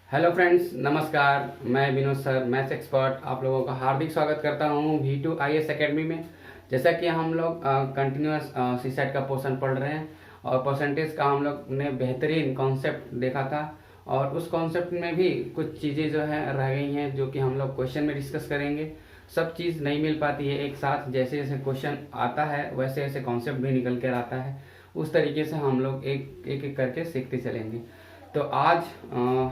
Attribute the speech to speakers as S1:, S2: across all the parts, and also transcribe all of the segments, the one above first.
S1: Hello friends, नमस्कार। मैं Vinod sir, maths expert, आप लोगों का हार्दिक स्वागत करता हूं V2 IAS एकेडमी में। जैसा कि हम लोग कंटिन्यूस सीसेट का पोर्शन पढ़ रहे हैं और परसेंटेज का हम लोग ने बेहतरीन कॉन्सेप्ट देखा था और उस कॉन्सेप्ट में भी कुछ चीज़ें जो है रह गई हैं जो कि हम लोग क्वेश्चन में डिस्कस करेंगे। सब चीज़ नहीं मिल पाती है एक साथ, जैसे जैसे क्वेश्चन आता है वैसे वैसे कॉन्सेप्ट भी निकल कर आता है। उस तरीके से हम लोग एक एक करके सीखते चलेंगे। तो आज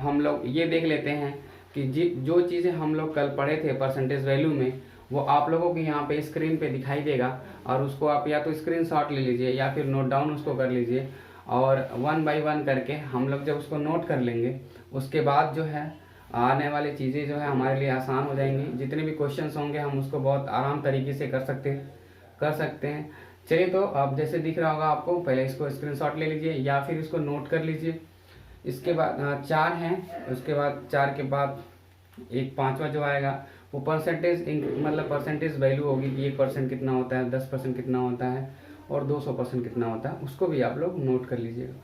S1: हम लोग ये देख लेते हैं कि जो चीज़ें हम लोग कल पढ़े थे परसेंटेज वैल्यू में, वो आप लोगों को यहाँ पे स्क्रीन पे दिखाई देगा और उसको आप या तो स्क्रीनशॉट ले लीजिए या फिर नोट डाउन उसको कर लीजिए। और वन बाय वन करके हम लोग जब उसको नोट कर लेंगे उसके बाद जो है आने वाली चीज़ें जो है हमारे लिए आसान हो जाएंगी। जितने भी क्वेश्चंस होंगे हम उसको बहुत आराम तरीके से कर सकते हैं। चलिए, तो अब जैसे दिख रहा होगा आपको, पहले इसको स्क्रीनशॉट ले लीजिए या फिर इसको नोट कर लीजिए। इसके बाद चार हैं, उसके बाद चार के बाद एक पांचवा जो आएगा वो परसेंटेज मतलब परसेंटेज वैल्यू होगी कि 1% कितना होता है, 10% कितना होता है और 200% कितना होता है, उसको भी आप लोग नोट कर लीजिएगा।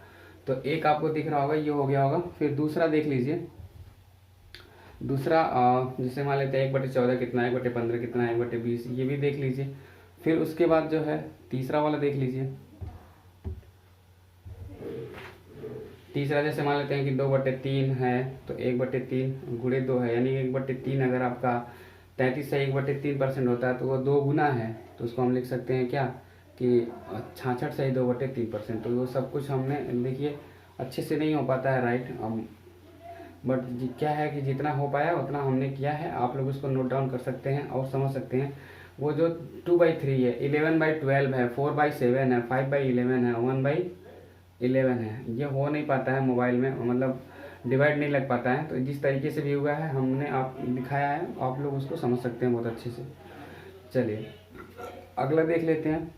S1: तो एक आपको दिख रहा होगा, ये हो गया होगा। फिर दूसरा देख लीजिए। दूसरा जैसे मान लेते हैं 1/14 कितना है, 1/15 कितना है, 1/20, ये भी देख लीजिए। फिर उसके बाद जो है तीसरा वाला देख लीजिए। तीसरा जैसे मान लेते हैं कि 2/3 है, तो 1/3 गुणे 2 है, यानी 1/3 अगर आपका 33 से 1/3% होता है तो वो 2 गुना है, तो उसको हम लिख सकते हैं क्या कि 66 से 2/3%। तो वो सब कुछ हमने देखिए अच्छे से नहीं हो पाता है, राइट। बट क्या है कि जितना हो पाया उतना हमने किया है। आप लोग उसको नोट डाउन कर सकते हैं और समझ सकते हैं। वो जो 2/3 है, 11/12 है, 4/7 है, 5/11 है, 1/11 है, ये हो नहीं पाता है मोबाइल में, मतलब डिवाइड नहीं लग पाता है। तो जिस तरीके से भी हुआ है हमने आप दिखाया है, आप लोग उसको समझ सकते हैं बहुत अच्छे से। चलिए अगला देख लेते हैं।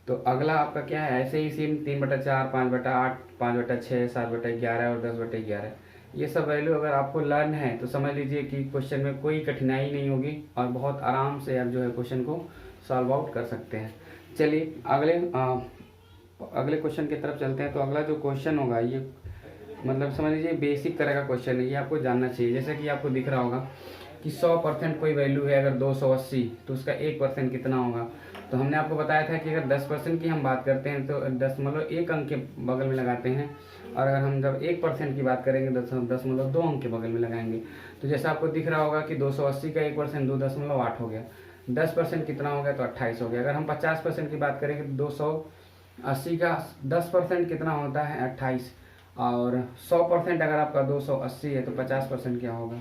S1: तो अगला आपका क्या है, ऐसे ही सेम 3/4, 5/8, 5/6, 7/11 और 10/11, ये सब वैल्यू अगर आपको लर्न है तो समझ लीजिए कि क्वेश्चन में कोई कठिनाई नहीं होगी और बहुत आराम से आप जो है क्वेश्चन को सॉल्व आउट कर सकते हैं। चलिए अगले क्वेश्चन की तरफ चलते हैं। तो अगला जो क्वेश्चन होगा ये मतलब समझ लीजिए बेसिक तरह का क्वेश्चन है, ये आपको जानना चाहिए। जैसे कि आपको दिख रहा होगा कि 100% कोई वैल्यू है अगर 280, तो उसका 1% कितना होगा। तो हमने आपको बताया था कि अगर 10% की हम बात करते हैं तो 10.1 अंक के बगल में लगाते हैं, और अगर हम जब 1% की बात करेंगे 10.2 अंक के बगल में लगाएंगे। तो जैसा आपको दिख रहा होगा कि 280 का 1% 2.8 हो गया, 10% कितना हो गया तो 28 हो गया। अगर हम 50% की बात करेंगे तो 280 का 10% कितना होता है 28, और 100% अगर आपका 280 है तो 50% क्या होगा।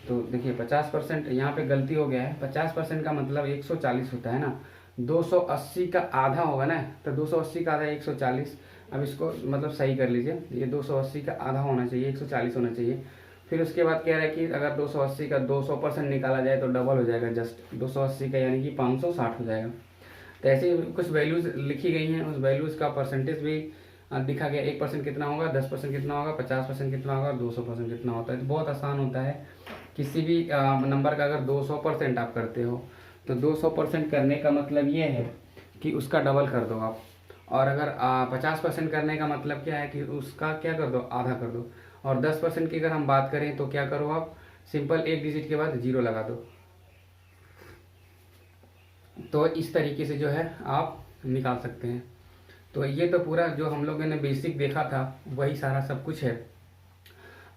S1: तो देखिए 50% यहाँ पे गलती हो गया है, 50% का मतलब 140 होता है ना, 280 का आधा होगा ना, तो 280 का आधा 140। अब इसको मतलब सही कर लीजिए, ये 280 का आधा होना चाहिए, 140 होना चाहिए। फिर उसके बाद कह रहा है कि अगर 280 का 200% निकाला जाए तो डबल हो जाएगा, जस्ट 280 का यानी कि 560 हो जाएगा। तो ऐसे ही कुछ वैल्यूज लिखी गई हैं, उस वैल्यूज़ का परसेंटेज भी दिखा गया। 1% कितना होगा, 10% कितना होगा, 50% कितना होगा, 200% कितना होता है। तो बहुत आसान होता है। किसी भी नंबर का अगर 200% आप करते हो तो 200% करने का मतलब ये है कि उसका डबल कर दो आप। और अगर 50% करने का मतलब क्या है कि उसका क्या कर दो, आधा कर दो। और 10% की अगर हम बात करें तो क्या करो आप, सिंपल एक डिजिट के बाद 0 लगा दो। तो इस तरीके से जो है आप निकाल सकते हैं। तो ये तो पूरा जो हम लोगों ने बेसिक देखा था वही सारा सब कुछ है।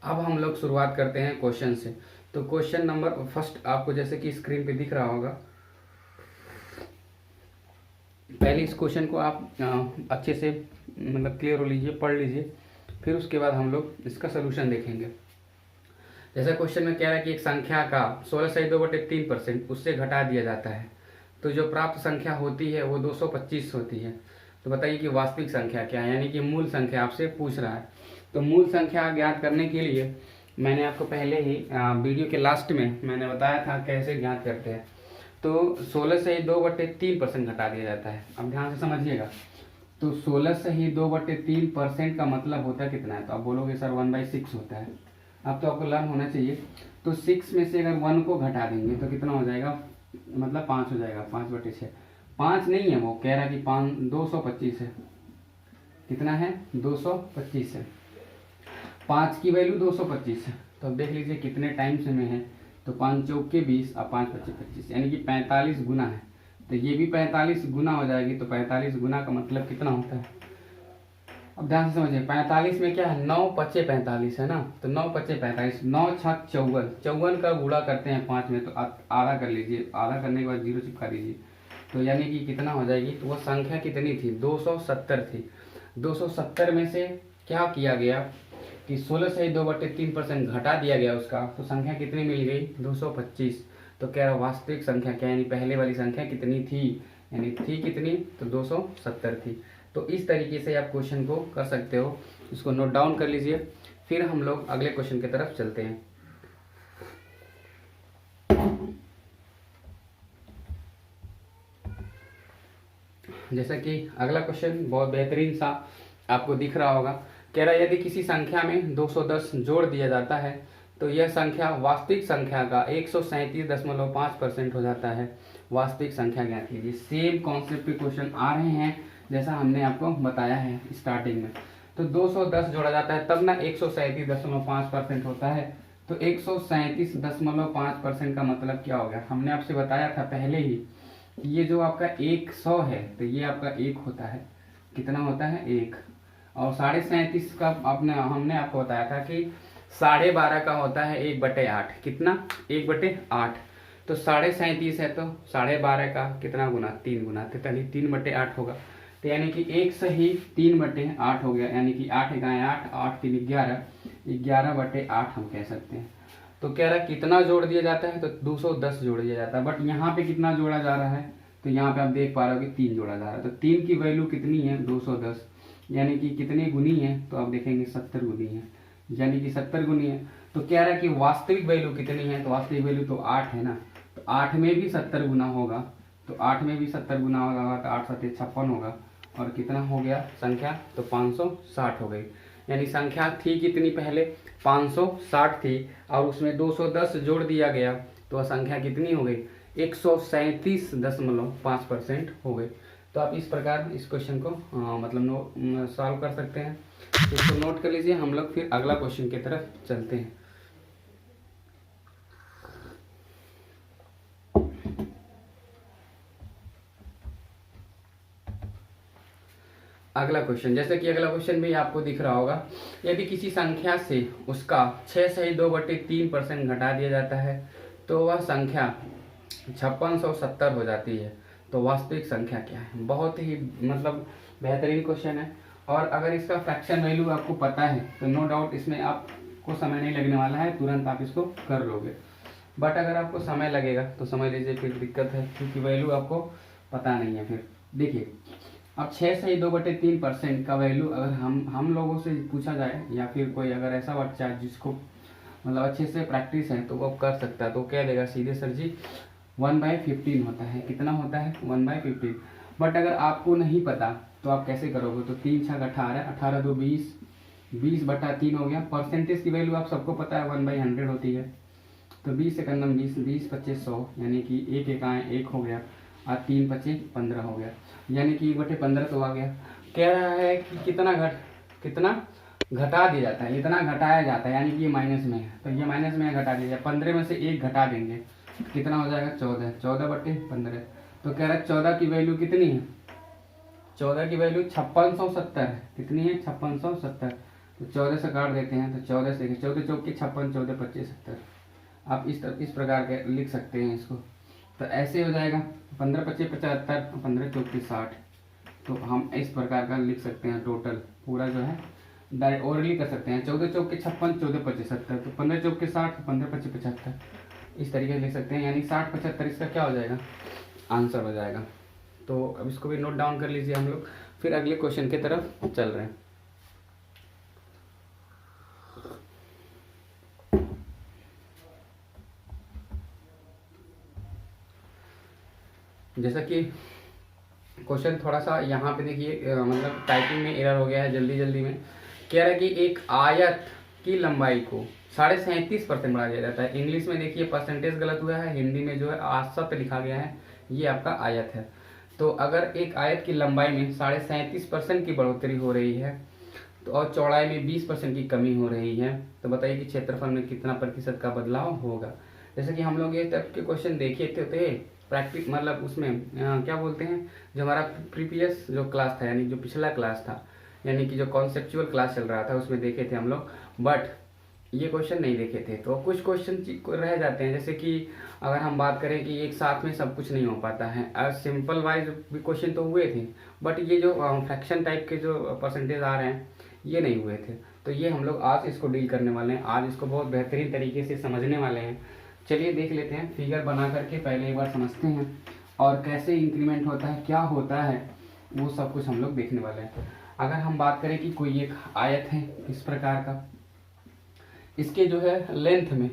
S1: अब हम लोग शुरुआत करते हैं क्वेश्चन से। तो क्वेश्चन नंबर फर्स्ट आपको जैसे कि स्क्रीन पे दिख रहा होगा, पहले इस क्वेश्चन को आप अच्छे से मतलब क्लियर हो लीजिए, पढ़ लीजिए, फिर उसके बाद हम लोग इसका सोल्यूशन देखेंगे। जैसा क्वेश्चन में कह रहा है कि एक संख्या का 16/2/3% उससे घटा दिया जाता है, तो जो प्राप्त संख्या होती है वो 225 होती है। तो बताइए कि वास्तविक संख्या क्या है, यानी कि मूल संख्या आपसे पूछ रहा है। तो मूल संख्या ज्ञात करने के लिए मैंने आपको पहले ही वीडियो के लास्ट में मैंने बताया था कैसे ज्ञात करते हैं। तो 16 से ही 2/3% घटा दिया जाता है। अब ध्यान से समझिएगा। तो 16 से ही 2/3% का मतलब होता है कितना है, तो आप बोलोगे सर 1/6 होता है। अब तो आपको लर्न होना चाहिए। तो 6 में से अगर 1 को घटा देंगे तो कितना हो जाएगा, मतलब 5 हो जाएगा, 5/6। 5 नहीं है, वो कह रहा है कि 225 है। कितना है 225 है, 5 की वैल्यू 225 है। तो अब देख लीजिए कितने टाइम्स में है, तो 5 चौक के 20 और 5 पच्चीस 25, यानी कि 45 गुना है। तो ये भी 45 गुना हो जाएगी, तो 45 गुना का मतलब कितना होता है, अब ध्यान से समझिए। 45 में क्या है, 9 पच्चे 45 है ना, तो 9 पच्चे 45, 9 छक 54, 54 का गुणा करते हैं 5 में, तो आधा कर लीजिए, आधा करने के बाद 0 चिपका दीजिए, तो यानी कि कितना हो जाएगी, तो वो संख्या कितनी थी 270 थी। 270 में से क्या किया गया कि 16 से 2/3% घटा दिया गया उसका, तो संख्या कितनी मिल गई 225। तो कह रहा वास्तविक संख्या क्या, यानी पहले वाली संख्या कितनी थी, यानी थी कितनी, तो 270 थी। तो इस तरीके से आप क्वेश्चन को कर सकते हो, इसको नोट डाउन कर लीजिए। फिर हम लोग अगले क्वेश्चन की तरफ चलते हैं। जैसा कि अगला क्वेश्चन बहुत बेहतरीन सा आपको दिख रहा होगा, कह रहा है यदि किसी संख्या में 210 जोड़ दिया जाता है तो यह संख्या वास्तविक संख्या का 137.5% हो जाता है। वास्तविक संख्या ज्ञात कीजिए। सेम कॉन्सेप्ट के क्वेश्चन आ रहे हैं जैसा हमने आपको बताया है स्टार्टिंग में। तो 210 जोड़ा जाता है तब ना 137.5% होता है। तो 137.5% का मतलब क्या हो गया, हमने आपसे बताया था पहले ही कि ये जो आपका 100 है तो ये आपका 1 होता है, कितना होता है 1। और 37.5 का हमने आपको बताया था कि 12.5 का होता है 1/8, कितना 1/8। तो 37.5 है तो 12.5 का कितना गुना, 3 गुना, तो 3/8 होगा। तो यानी कि 1 से ही 3/8 हो गया, यानी कि 8 गाय 8, 8 3 11, 11/8 हम कह सकते हैं। तो कह रहा है कितना जोड़ दिया जाता है, तो 210 जोड़ दिया जाता है। बट यहाँ पे कितना जोड़ा जा रहा है, तो यहाँ पे आप देख पा रहे हो कि 3 जोड़ा जा रहा है। तो 3 की वैल्यू कितनी है 210, यानी कि कितनी गुनी है, तो आप देखेंगे 70 गुनी है, यानी कि 70 गुनी है। तो कह रहा है कि वास्तविक वैल्यू कितनी है, तो वास्तविक वैल्यू तो 8 है ना, तो 8 में भी 70 गुना होगा, तो 8 में भी 70 गुना होगा, तो 8 7 56 होगा। और कितना हो गया संख्या, तो 560 हो गई। यानी संख्या थी कितनी पहले 560 थी, और उसमें 210 जोड़ दिया गया तो वह संख्या कितनी हो गई 137.5% हो गई। तो आप इस प्रकार इस क्वेश्चन को मतलब सॉल्व कर सकते हैं। इसको नोट कर लीजिए। हम लोग फिर अगला क्वेश्चन की तरफ चलते हैं। अगला क्वेश्चन, जैसे कि अगला क्वेश्चन भी आपको दिख रहा होगा, यदि किसी संख्या से उसका 6 से 2/3% घटा दिया जाता है तो वह संख्या 5670 हो जाती है। तो वास्तविक संख्या क्या है। बहुत ही मतलब बेहतरीन क्वेश्चन है, और अगर इसका फ्रैक्शन वैल्यू आपको पता है तो नो डाउट इसमें आपको समय नहीं लगने वाला है, तुरंत आप इसको कर लोगे। बट अगर आपको समय लगेगा तो समझ लीजिए फिर दिक्कत है, क्योंकि वैल्यू आपको पता नहीं है। फिर देखिए, अब 6 से 2/3% का वैल्यू अगर हम लोगों से पूछा जाए, या फिर कोई अगर ऐसा बच्चा जिसको मतलब अच्छे से प्रैक्टिस है तो वो कर सकता है, तो क्या देगा सीधे सर जी 1/15 होता है। कितना होता है 1/15। बट अगर आपको नहीं पता तो आप कैसे करोगे, तो 3 6 18, 18 2 20, 20/3 हो गया। परसेंटेज की वैल्यू आप सबको पता है 1/100 होती है। तो 20 से करना 20, 20 25 100, यानी कि 1 1 1 हो गया, और 3 25 15 हो गया, यानी कि 1/15 तो आ गया। कह रहा है कि कितना घटा दिया जाता है, इतना घटाया जाता है, यानी कि ये माइनस में है, तो ये माइनस में घटा दिया जाए। 15 में से 1 घटा देंगे, कितना हो जाएगा 14, 14/15। तो कह रहा है 14 की वैल्यू कितनी है, 14 की वैल्यू 5670 है। कितनी है 5670। तो 14 से काट देते हैं, तो 14 से 14 चौक की 56, 14 25 70। आप इस प्रकार के लिख सकते हैं इसको। तो ऐसे हो जाएगा 15 25 75, 15 चौक की 60। तो हम इस प्रकार का लिख सकते हैं टोटल पूरा जो है डायरेक्ट ओरली कर सकते हैं। 14 चौक के 56, 14 25 70, तो 15 चौक के 60, 15 25 75, इस तरीके से लिख सकते हैं। यानी 60 75 इसका क्या हो जाएगा आंसर हो जाएगा। तो अब इसको भी नोट डाउन कर लीजिए। हम लोग फिर अगले क्वेश्चन की तरफ चल रहे हैं। जैसा कि क्वेश्चन थोड़ा सा यहाँ पे देखिए मतलब टाइपिंग में एरर हो गया है, जल्दी में कह रहा है कि एक आयत की लंबाई को 37.5% बढ़ा दिया जाता है। इंग्लिश में देखिए परसेंटेज गलत हुआ है, हिंदी में जो है औसत लिखा गया है, ये आपका आयत है। तो अगर एक आयत की लंबाई में 37.5% की बढ़ोतरी हो रही है तो और चौड़ाई में 20% की कमी हो रही है, तो बताइए कि क्षेत्रफल में कितना प्रतिशत का बदलाव होगा। जैसे कि हम लोग ये टाइप के क्वेश्चन देखे थे प्रैक्टिस, मतलब उसमें क्या बोलते हैं, जो हमारा प्रीवियस जो क्लास था, यानी जो पिछला क्लास था, यानी कि जो कॉन्सेप्चुअल क्लास चल रहा था उसमें देखे थे हम लोग, बट ये क्वेश्चन नहीं देखे थे। तो कुछ क्वेश्चन रह जाते हैं, जैसे कि अगर हम बात करें कि एक साथ में सब कुछ नहीं हो पाता है, सिंपल वाइज भी क्वेश्चन तो हुए थे, बट ये जो फ्रैक्शन टाइप के जो परसेंटेज आ रहे हैं ये नहीं हुए थे। तो ये हम लोग आज इसको डील करने वाले हैं, आज इसको बहुत बेहतरीन तरीके से समझने वाले हैं। चलिए देख लेते हैं, फिगर बना करके पहले एक बार समझते हैं और कैसे इंक्रीमेंट होता है, क्या होता है, वो सब कुछ हम लोग देखने वाले हैं। अगर हम बात करें कि कोई एक आयत है इस प्रकार का, इसके जो है लेंथ में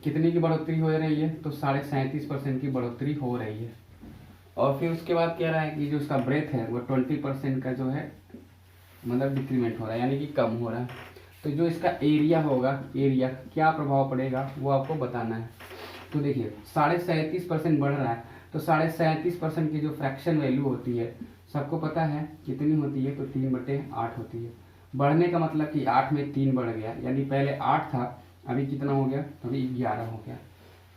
S1: कितनी की बढ़ोतरी हो रही है, तो 37.5% की बढ़ोतरी हो रही है। और फिर उसके बाद कह रहा है कि जो उसका ब्रेथ है वो 20% का जो है मतलब डिक्रीमेंट हो रहा है, यानी कि कम हो रहा है। तो जो इसका एरिया होगा, एरिया क्या प्रभाव पड़ेगा वो आपको बताना है। तो देखिए 37.5% बढ़ रहा है, तो 37.5% की जो फ्रैक्शन वैल्यू होती है सबको पता है कितनी होती है, तो 3/8 होती है। बढ़ने का मतलब कि 8 में 3 बढ़ गया, यानी पहले 8 था, अभी कितना हो गया, अभी 11 हो गया।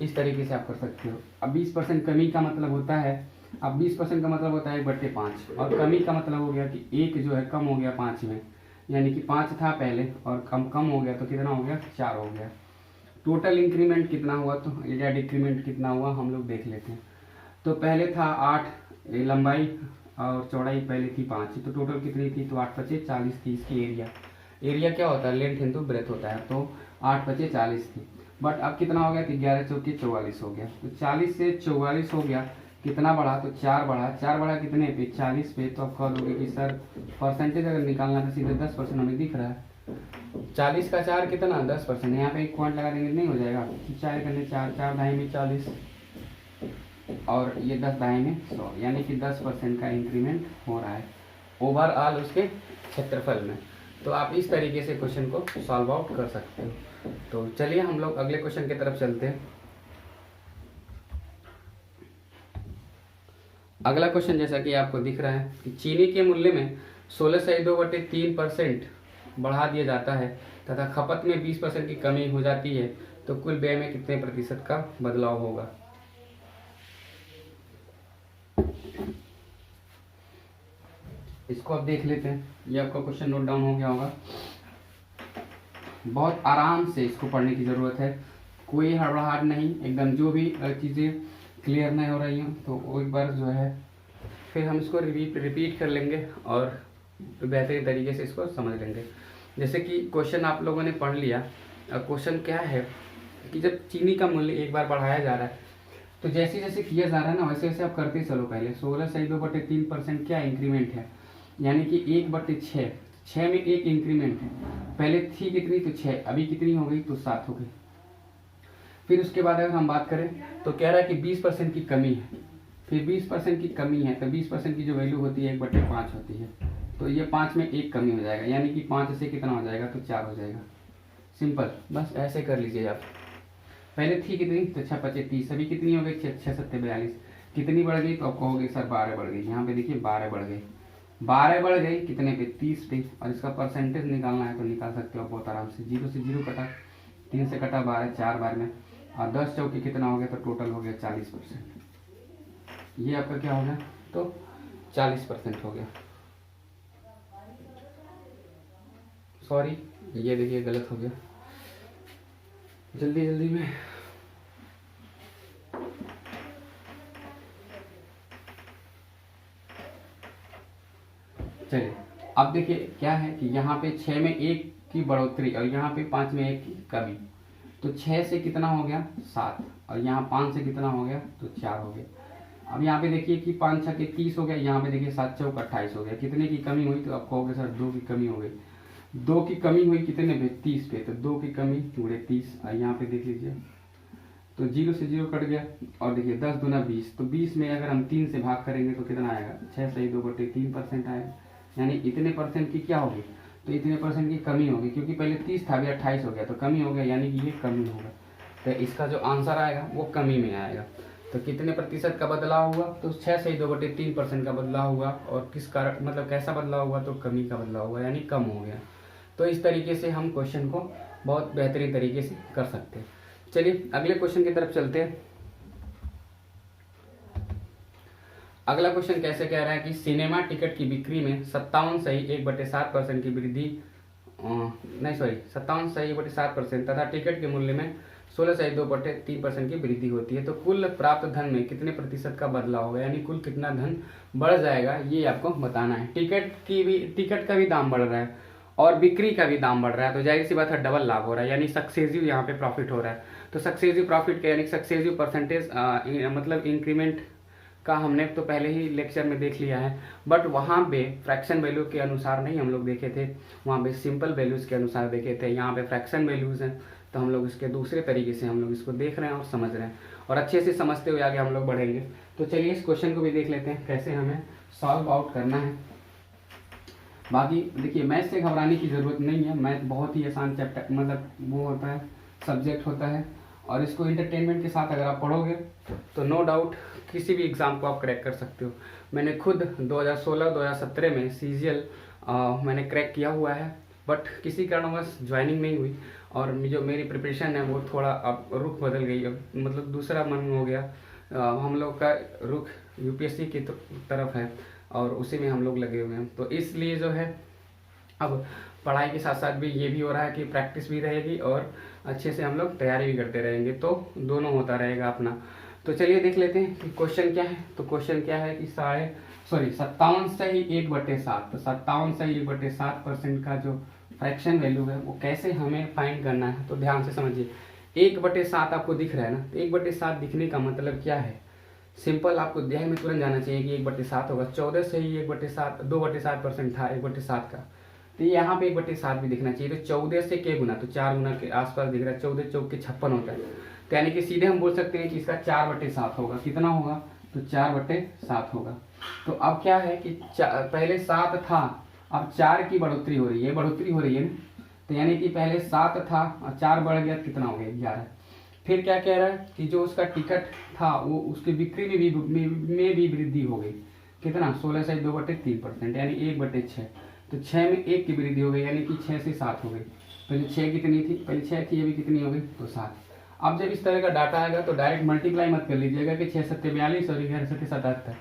S1: इस तरीके से आप कर सकते हो। अब 20% कमी का मतलब होता है, अब 20% का मतलब होता है 1/5, और कमी का मतलब हो गया कि एक जो है कम हो गया 5 में, यानी कि 5 था पहले और कम हो गया, तो कितना हो गया, 4 हो गया। टोटल इंक्रीमेंट कितना हुआ, तो या डिक्रीमेंट कितना हुआ हम लोग देख लेते हैं। तो पहले था 8 लंबाई और चौड़ाई पहले थी 5, तो टोटल कितनी थी, तो 8×5 40 थी इसकी एरिया। एरिया क्या होता है, लेंथ इंटू ब्रेथ होता है, तो 8×5 40 थी। बट अब कितना हो गया कि 11×4 44 हो गया, तो 40 से 44 हो गया, कितना बढ़ा, तो 4 बढ़ा। 4 बढ़ा कितने पे, 40 पे। तो आप कह दोगे कि सर परसेंटेज अगर निकालना तो सीधे 10% हमें दिख रहा है, 40 का 4 कितना, 10%। यहाँ पे एक पॉइंट लगा देंगे, नहीं हो जाएगा, 4 करने 4, 4 ढाई में 40 और ये 10 ढाई में 100, यानी कि 10% का इंक्रीमेंट हो रहा है ओवरऑल उसके क्षेत्रफल में। तो आप इस तरीके से क्वेश्चन को सॉल्व आउट कर सकते हो। तो चलिए हम लोग अगले क्वेश्चन की तरफ चलते हैं। अगला क्वेश्चन जैसा कि आपको दिख रहा है कि चीनी के मूल्य में 16.2/3% बढ़ा दिया जाता है तथा खपत में 20% की कमी हो जाती है, तो कुल व्यय में कितने प्रतिशत का बदलाव होगा। इसको आप देख लेते हैं, ये आपका क्वेश्चन नोट डाउन हो गया होगा। बहुत आराम से इसको पढ़ने की ज़रूरत है, कोई हड़बड़ाहट नहीं, एकदम जो भी चीज़ें क्लियर नहीं हो रही हैं तो वो एक बार जो है फिर हम इसको रिपीट कर लेंगे और बेहतरीन तरीके से इसको समझ लेंगे। जैसे कि क्वेश्चन आप लोगों ने पढ़ लिया, अब क्वेश्चन क्या है कि जब चीनी का मूल्य एक बार बढ़ाया जा रहा है तो जैसे जैसे किया जा रहा है ना वैसे वैसे आप करते चलो। पहले 16/2/3% क्या इंक्रीमेंट है, यानी कि 1/6, 6 में एक इंक्रीमेंट है। पहले थी कितनी, तो 6, अभी कितनी हो गई, तो 7 हो गई। फिर उसके बाद अगर हम बात करें तो कह रहा है कि 20% की कमी है, फिर 20% की कमी है, तो 20% की जो वैल्यू होती है 1/5 होती है, तो ये 5 में एक कमी हो जाएगा, यानी कि 5 से कितना हो जाएगा, तो 4 हो जाएगा। सिंपल, बस ऐसे कर लीजिए आप। पहले थी कितनी, तो 6×5 30, अभी कितनी हो गई, 6×7 42, कितनी बढ़ गई, तो आप कहोगे सर 12 बढ़ गई। यहाँ पे देखिए 12 बढ़ गई, 12 बढ़ गई कितने पे, 30 पे। और इसका परसेंटेज निकालना है तो निकाल सकते हो बहुत आराम से। 0 से 0 कटा, 3 से कटा 12, 4 बार में, और 10 चौके कितना हो गया, तो टोटल हो गया 40%। ये आपका क्या हो गया, तो 40% हो गया। सॉरी, ये देखिए गलत हो गया, जल्दी जल्दी में। चलिए अब देखिए क्या है कि यहाँ पे 6 में 1 की बढ़ोतरी और यहाँ पे 5 में 1 की कमी, तो 6 से कितना हो गया, 7, और यहाँ 5 से कितना हो गया, तो 4 हो गया। अब यहाँ पे देखिए कि 5 6 30 हो गया, यहाँ पे देखिए 7 चौक 28 हो गया। कितने की कमी हुई, तो आप कहोगे सर 2 की कमी हो गई। 2 की कमी हुई कितने पे, 30 पे, तो 2 की कमी जुड़े 30, और यहाँ पे देख लीजिए तो 0 से 0 कट गया, और देखिए 10 दूना 20, तो 20 में अगर हम 3 से भाग करेंगे तो कितना आएगा, 6×2/3% आएगा, यानी इतने परसेंट की क्या होगी, तो इतने परसेंट की कमी होगी, क्योंकि पहले 30 था, अभी 28 हो गया, तो कमी हो गया, यानी कि ये कमी होगा। तो इसका जो आंसर आएगा वो कमी में आएगा। तो कितने प्रतिशत का बदलाव हुआ, तो 6/2/3% का बदलाव हुआ। और किस कारण, मतलब कैसा बदलाव हुआ, तो कमी का बदलाव हुआ, यानी कम हो गया। तो इस तरीके से हम क्वेश्चन को बहुत बेहतरीन तरीके से कर सकते हैं। चलिए अगले क्वेश्चन की तरफ चलते हैं। अगला क्वेश्चन कैसे कह रहा है कि सिनेमा टिकट की बिक्री में 57.1/7% की वृद्धि, 57.1/7% तथा टिकट के मूल्य में 16.2/3% की वृद्धि होती है, तो कुल प्राप्त धन में कितने प्रतिशत का बदलाव होगा, यानी कुल कितना धन बढ़ जाएगा, ये आपको बताना है। टिकट का भी दाम बढ़ रहा है और बिक्री का भी दाम बढ़ रहा है, तो जाहिर सी बात है डबल लाभ हो रहा है, यानी सक्सेसिव यहाँ पे प्रॉफिट हो रहा है। तो सक्सेसिव प्रॉफिट का यानी सक्सेसिव परसेंटेज मतलब इंक्रीमेंट का हमने तो पहले ही लेक्चर में देख लिया है, बट वहाँ पे फ्रैक्शन वैल्यू के अनुसार नहीं हम लोग देखे थे, वहाँ पे सिंपल वैल्यूज़ के अनुसार देखे थे। यहाँ पे फ्रैक्शन वैल्यूज़ हैं, तो हम लोग इसके दूसरे तरीके से हम लोग इसको देख रहे हैं और समझ रहे हैं, और अच्छे से समझते हुए आगे हम लोग बढ़ेंगे। तो चलिए इस क्वेश्चन को भी देख लेते हैं कैसे हमें सॉल्व आउट करना है। बाकी देखिए, मैथ से घबराने की ज़रूरत नहीं है, मैथ बहुत ही आसान चैप्टर मतलब वो होता है, सब्जेक्ट होता है, और इसको इंटरटेनमेंट के साथ अगर आप पढ़ोगे तो नो डाउट किसी भी एग्ज़ाम को आप क्रैक कर सकते हो। मैंने खुद 2016-2017 में CGL मैंने क्रैक किया हुआ है, बट किसी कारणवश ज्वाइनिंग नहीं हुई, और जो मेरी प्रिपरेशन है वो थोड़ा अब रुख बदल गई, अब मतलब दूसरा मन हो गया। हम लोग का रुख UPSC की तरफ है और उसी में हम लोग लगे हुए हैं, तो इसलिए जो है अब पढ़ाई के साथ साथ भी ये भी हो रहा है कि प्रैक्टिस भी रहेगी और अच्छे से हम लोग तैयारी भी करते रहेंगे, तो दोनों होता रहेगा अपना। तो चलिए देख लेते हैं कि क्वेश्चन क्या है। तो क्वेश्चन क्या है कि 57/1/7, तो 57/1/7% का जो फ्रैक्शन वैल्यू है वो कैसे हमें फाइंड करना है। तो ध्यान से समझिए, 1/7 आपको दिख रहा है ना, तो 1/7 दिखने का मतलब क्या है, सिंपल आपको ध्यान में तुरंत जाना चाहिए कि 1/7 होगा। 14 से ही 1/7 2/7% था 1/7 का, तो यहाँ पे 1/7 भी दिखना चाहिए। तो 14 से के गुना, तो 4 गुना के आसपास दिख रहा है, 14 चौक के 56 होता है, तो यानी कि सीधे हम बोल सकते हैं कि इसका 4/7 होगा। कितना होगा, तो 4/7 होगा। तो अब क्या है कि पहले 7 था, अब 4 की बढ़ोतरी हो रही है, बढ़ोतरी हो रही है ना, तो यानी कि पहले 7 था और 4 बढ़ गया, कितना हो गया 11। फिर क्या कह रहा है कि जो उसका टिकट था वो उसकी बिक्री में भी वृद्धि हो गई, कितना 16/2/3%, यानी 1/6, तो 6 में 1 की वृद्धि हो गई, यानी कि 6 से 7 हो गई। पहले 6 कितनी थी, पहले 6 थी, अभी कितनी हो गई, तो 7। अब जब इस तरह का डाटा आएगा तो डायरेक्ट मल्टीप्लाई मत कर लीजिएगा कि 6 7 42 और 11 7 77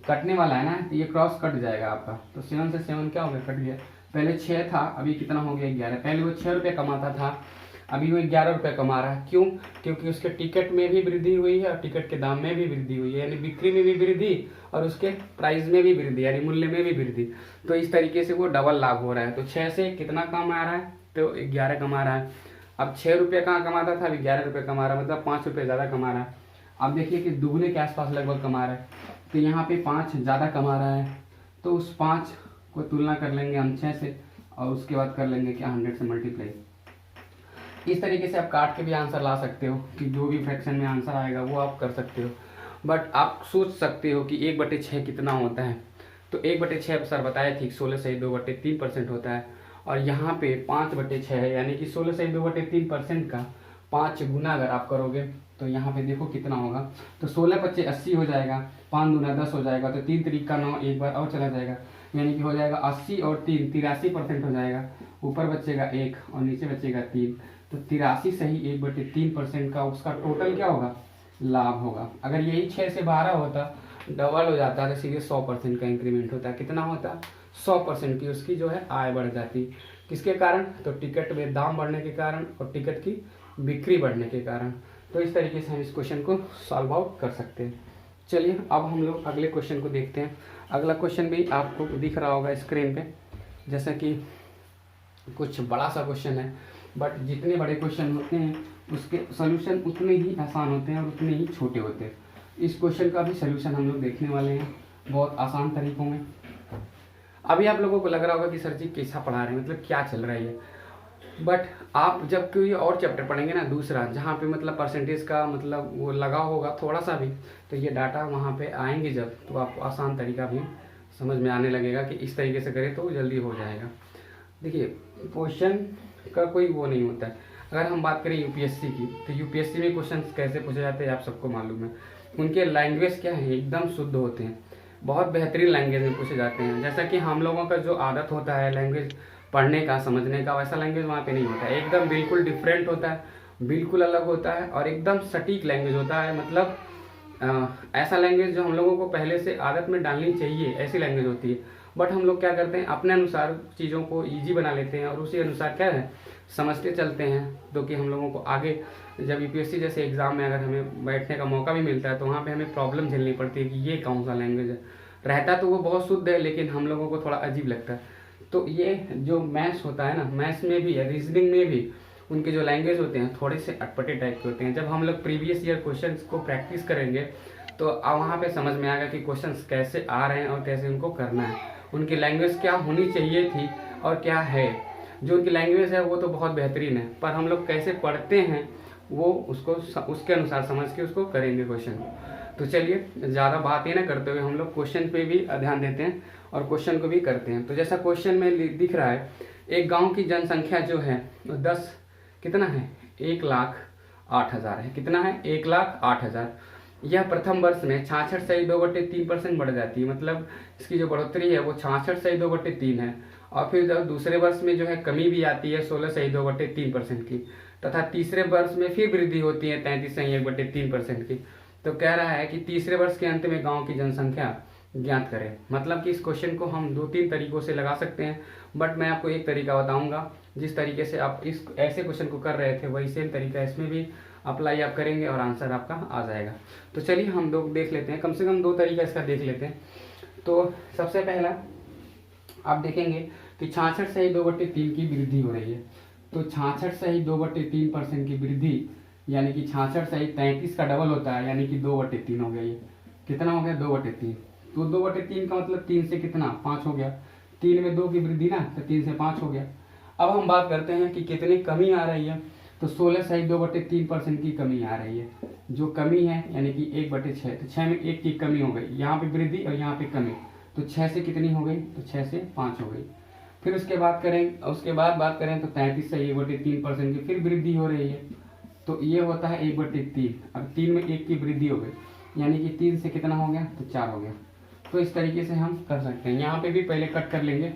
S1: कटने वाला है ना, तो ये क्रॉस कट जाएगा आपका। तो 7 से 7 क्या हो गया, कट गया। पहले 6 था, अभी कितना हो गया 11। पहले वो 6 रुपये कमाता था, अभी वो 11 रुपये कमा रहा है। क्यों, क्योंकि उसके टिकट में भी वृद्धि हुई है और टिकट के दाम में भी वृद्धि हुई है, यानी बिक्री में भी वृद्धि और उसके प्राइस में भी वृद्धि, यानी मूल्य में भी वृद्धि। तो इस तरीके से वो डबल लाभ हो रहा है। तो 6 से कितना कमा रहा है, तो 11 कमा रहा है। अब 6 रुपये कहाँ कमाता था, अभी 11 रुपये कमा रहा है, मतलब 5 रुपये ज़्यादा कमा रहा है। अब देखिए कि दुगने के आसपास लगभग कमा रहा है, तो यहाँ पे 5 ज़्यादा कमा रहा है, तो उस 5 को तुलना कर लेंगे हम 6 से, और उसके बाद कर लेंगे क्या 100 से मल्टीप्लाई। इस तरीके से आप काट के भी आंसर ला सकते हो कि जो भी फ्रैक्शन में आंसर आएगा वो आप कर सकते हो, बट आप सोच सकते हो कि 1/6 कितना होता है। तो 1/6 सर बताए थे 16/2/3% होता है, और यहाँ पे 5/6 है, यानी कि 16/2/3% का 5 गुना अगर आप करोगे तो यहाँ पे देखो कितना होगा, तो 16×5 80 हो जाएगा, 5 दूना 10 हो जाएगा, तो 3 3 9 एक बार और चला जाएगा, यानी कि हो जाएगा 80 और 3 83% हो जाएगा। ऊपर बचेगा 1 और नीचे बचेगा 3, तो 83 से ही 1/3% का उसका टोटल क्या होगा, लाभ होगा। अगर यही 6 से 12 होता, डबल हो जाता, तो सीधे 100% का इंक्रीमेंट होता। कितना होता, 100% की उसकी जो है आय बढ़ जाती। किसके कारण, तो टिकट में दाम बढ़ने के कारण और टिकट की बिक्री बढ़ने के कारण। तो इस तरीके से हम इस क्वेश्चन को सॉल्व आउट कर सकते हैं। चलिए अब हम लोग अगले क्वेश्चन को देखते हैं। अगला क्वेश्चन भी आपको दिख रहा होगा स्क्रीन पे, जैसा कि कुछ बड़ा सा क्वेश्चन है, बट जितने बड़े क्वेश्चन होते हैं उसके सोल्यूशन उतने ही आसान होते हैं और उतने ही छोटे होते हैं। इस क्वेश्चन का भी सोल्यूशन हम लोग देखने वाले हैं बहुत आसान तरीकों में। अभी आप लोगों को लग रहा होगा कि सर जी कैसा पढ़ा रहे हैं, मतलब क्या चल रहा है, बट आप जब कोई और चैप्टर पढ़ेंगे ना दूसरा, जहाँ पे मतलब परसेंटेज का मतलब वो लगा होगा थोड़ा सा भी, तो ये डाटा वहाँ पे आएंगे जब, तो आपको आसान तरीका भी समझ में आने लगेगा कि इस तरीके से करें तो जल्दी हो जाएगा। देखिए क्वेश्चन का कोई वो नहीं होता है। अगर हम बात करें यूपीएससी की, तो यूपीएससी में क्वेश्चन कैसे पूछे जाते हैं आप सबको मालूम है। उनके लैंग्वेज क्या है, एकदम शुद्ध होते हैं, बहुत बेहतरीन लैंग्वेज में पूछे जाते हैं। जैसा कि हम लोगों का जो आदत होता है लैंग्वेज पढ़ने का, समझने का, वैसा लैंग्वेज वहाँ पे नहीं होता है। एकदम बिल्कुल डिफरेंट होता है, बिल्कुल अलग होता है और एकदम सटीक लैंग्वेज होता है। मतलब ऐसा लैंग्वेज जो हम लोगों को पहले से आदत में डालनी चाहिए, ऐसी लैंग्वेज होती है। बट हम लोग क्या करते हैं, अपने अनुसार चीज़ों को ईजी बना लेते हैं और उसी अनुसार क्या है, समझते चलते हैं। तो कि हम लोगों को आगे जब यूपीएससी जैसे एग्ज़ाम में अगर हमें बैठने का मौका भी मिलता है तो वहाँ पे हमें प्रॉब्लम झेलनी पड़ती है कि ये कौन सा लैंग्वेज है। रहता तो वो बहुत शुद्ध है लेकिन हम लोगों को थोड़ा अजीब लगता है। तो ये जो मैथ्स होता है ना, मैथ्स में भी या रीजनिंग में भी उनके जो लैंग्वेज होते हैं थोड़े से अटपटे टाइप के होते हैं। जब हम लोग प्रीवियस ईयर क्वेश्चंस को प्रैक्टिस करेंगे तो वहाँ पे समझ में आएगा कि क्वेश्चंस कैसे आ रहे हैं और कैसे उनको करना है, उनकी लैंग्वेज क्या होनी चाहिए थी और क्या है। जो उनकी लैंग्वेज है वो तो बहुत बेहतरीन है, पर हम लोग कैसे पढ़ते हैं वो उसको उसके अनुसार समझ के उसको करेंगे क्वेश्चन। तो चलिए ज़्यादा बात ही ना करते हुए हम लोग क्वेश्चन पे भी ध्यान देते हैं और क्वेश्चन को भी करते हैं। तो जैसा क्वेश्चन में दिख रहा है, एक गांव की जनसंख्या जो है वो 10 कितना है, 1,08,000 है। कितना है, 1,08,000। यह प्रथम वर्ष में 66.2/3% बढ़ जाती है। मतलब इसकी जो बढ़ोतरी है वो 66.2/3 है। और फिर जब दूसरे वर्ष में जो है कमी भी आती है 16.2/3% की, तथा तीसरे वर्ष में फिर वृद्धि होती है 33.1/3% की। तो कह रहा है कि तीसरे वर्ष के अंत में गांव की जनसंख्या ज्ञात करें। मतलब कि इस क्वेश्चन को हम 2-3 तरीकों से लगा सकते हैं, बट मैं आपको एक तरीका बताऊंगा। जिस तरीके से आप इस ऐसे क्वेश्चन को कर रहे थे वही सेम तरीका इसमें भी अप्लाई आप करेंगे और आंसर आपका आ जाएगा। तो चलिए हम लोग देख लेते हैं, कम से कम 2 तरीका इसका देख लेते हैं। तो सबसे पहला आप देखेंगे कि 66.2/3 की वृद्धि हो रही है। तो 66.2/3% की वृद्धि यानी कि 66 का डबल होता है, यानी कि 2/3 हो गया। ये कितना हो गया, 2/3। तो 2/3 का मतलब 3 से कितना, 5 हो गया। 3 में 2 की वृद्धि ना, तो 3 से 5 हो गया। अब हम बात करते हैं कि कितनी कमी आ रही है। तो 16.2/3% की कमी आ रही है। जो कमी है यानी कि 1/6, तो 6 में 1 की कमी हो गई। यहाँ पे वृद्धि और यहाँ पे कमी, तो 6 से कितनी हो गई, तो 6 से 5 हो गई। फिर उसके बाद बात करें तो 33 से 1/3% की फिर वृद्धि हो रही है। तो ये होता है 1/3। अब 3 में 1 की वृद्धि हो गई, यानी कि 3 से कितना हो गया, तो 4 हो गया। तो इस तरीके से हम कर सकते हैं। यहाँ पे भी पहले कट कर लेंगे।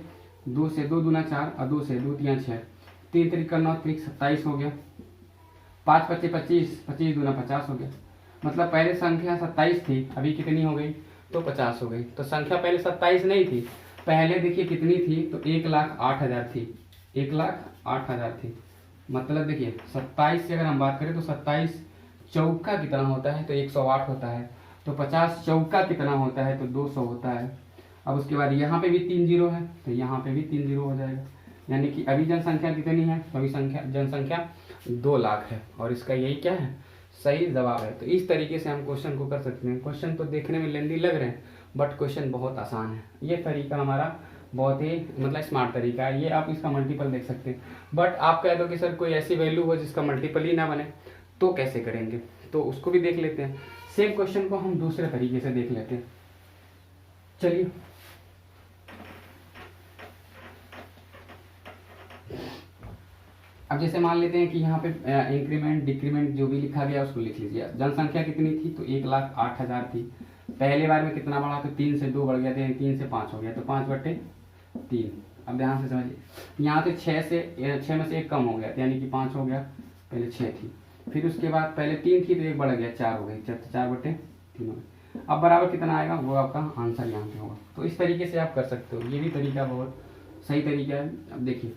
S1: 2 से 2 दूना 4 और 2 से 2 तिया 6, 3 त्रिक 9 त्रिक 27 हो गया। 5 पच्चे 25, 25 दूना 50 हो गया। मतलब पहले संख्या 27 थी, अभी कितनी हो गई, तो 50 हो गई। तो संख्या पहले 27 नहीं थी, पहले देखिए कितनी थी, तो 1,08,000 थी। 1,08,000 थी। मतलब देखिए 27 से अगर हम बात करें तो 27 चौका कितना होता है, तो 108 होता है। तो 50 चौका कितना होता है, तो 200 होता है। अब उसके बाद यहाँ पे भी 3 जीरो है, तो यहाँ पे भी 3 जीरो हो जाएगा। यानी कि अभी जनसंख्या कितनी है, तो अभी जनसंख्या 2 लाख है और इसका यही क्या है, सही जवाब है। तो इस तरीके से हम क्वेश्चन को कर सकते हैं। क्वेश्चन तो देखने में लेंदी लग रहे हैं बट क्वेश्चन बहुत आसान है। ये तरीका हमारा बहुत ही मतलब स्मार्ट तरीका है। ये आप इसका मल्टीपल देख सकते हैं। बट आप कह दो कि सर कोई ऐसी वैल्यू हो जिसका मल्टीपल ही ना बने, तो कैसे करेंगे, तो उसको भी देख लेते हैं। सेम क्वेश्चन को हम दूसरे तरीके से देख लेते हैं। चलिए अब जैसे मान लेते हैं कि यहाँ पे इंक्रीमेंट डिक्रीमेंट जो भी लिखा गया उसको लिख लीजिए। जनसंख्या कितनी थी, तो 1,08,000 थी। पहले बार में कितना बढ़ा, तो 3 से 2 बढ़ गया था, 3 से 5 हो गया, तो 5/3। अब ध्यान से समझिए, यहाँ से 6 में से 1 कम हो गया, यानी कि 5 हो गया। पहले 6 थी, फिर उसके बाद पहले 3 थी तो 1 बढ़ गया, 4 हो गई, 4/3 हो गई। अब बराबर कितना आएगा, वो आपका आंसर यहाँ पे होगा। तो इस तरीके से आप कर सकते हो। ये भी तरीका बहुत सही तरीका है। अब देखिए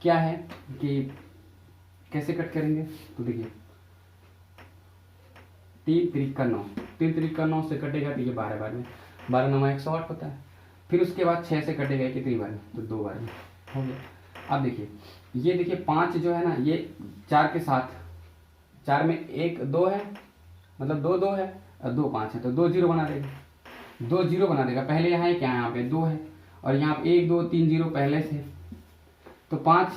S1: क्या है कि कैसे कट करेंगे, तो देखिए 3 त्रिक 9, 3 त्रिक 9 से कटेगा तो ये 12 बार में, 12 9 108 होता है। फिर उसके बाद 6 से कटेगा कितनी बार में, तो 2 बार में हो गया। अब देखिए ये देखिए 5 जो है ना, ये 4 के साथ, 4 में 1 2 है, मतलब 2 2 है और 2 5 है, तो 2 0 बना देगा, 2 0 बना देगा। पहले यहाँ क्या है, यहाँ पे 2 है और यहाँ पे 1 2 3 0 पहले से, तो 5